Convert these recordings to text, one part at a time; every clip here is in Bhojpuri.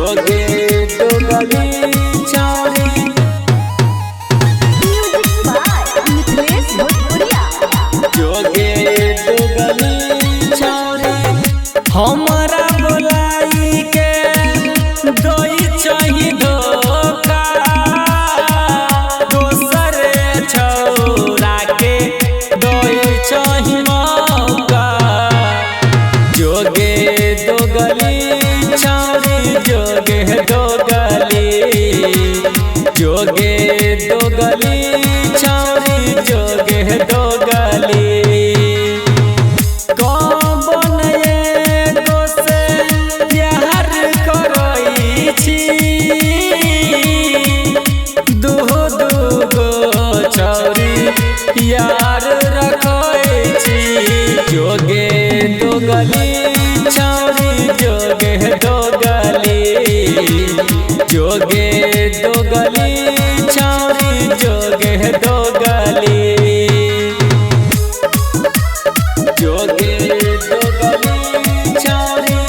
जोगे दो गली छौरी। म्यूजिक बाय मिथिलेश भोजपुरिया। जोगे दो गली छौरी हमरा बोलाई के दोई चाही धोखा दोसर छौरा के दोई चाही मौका। जोगे दो गली छौरी जोगे दो गली जोगे दो गली छौरी जोगे दो गली। कौन एगो से प्यार करई छी दूगो छौरी यार रखई छी। जोगे दो गली छौरी जोगे दो गली जोगे दो गली छौरी जोगे दो गली। जोगे दो गली छौरी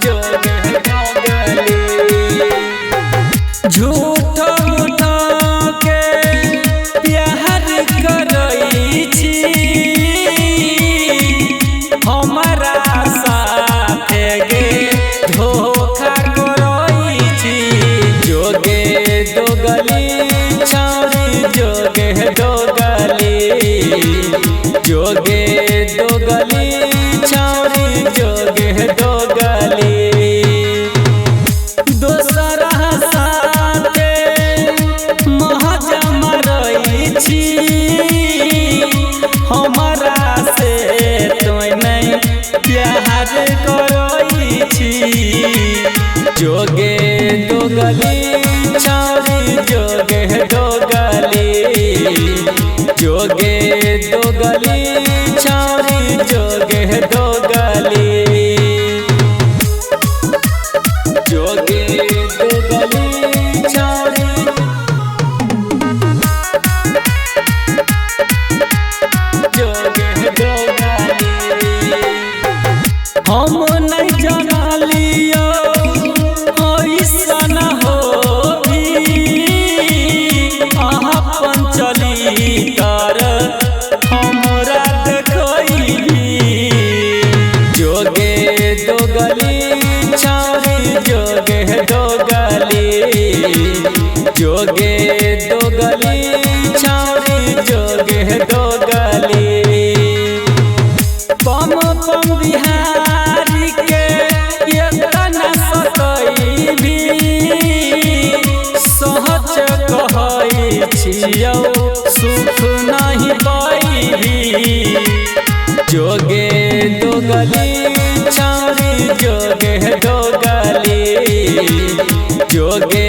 जोगे दो गली। झूठ मूठ के प्यार करई छी हमरा साथे गे धोखा करई छी। जोगे दो गली छौरी जोगे दो गली जोगे दो गली छौरी जोगे दो गली। दोसरा साथे महजा मरई छी हमरा से तोय नहीं प्यार करई छी। जोगे दो गली छौरी जोगे दो गली जोगे दो गली छौरी जोगे दो गली। जोगे दो गली छौरी जोगे दो गली। हम नहीं जानलियो ऐसन होई अपन चली कर हमरा देखई। जोगे दो गली छौरी जोगे दो गली जोगे दो गली छौरी जोगे दो गली। पम पम बिहारी के एतना सतई भी सहज कहई छियौ सुख नहीं पाई। जोगे दो गली छौरी जोगे दो गली जोगे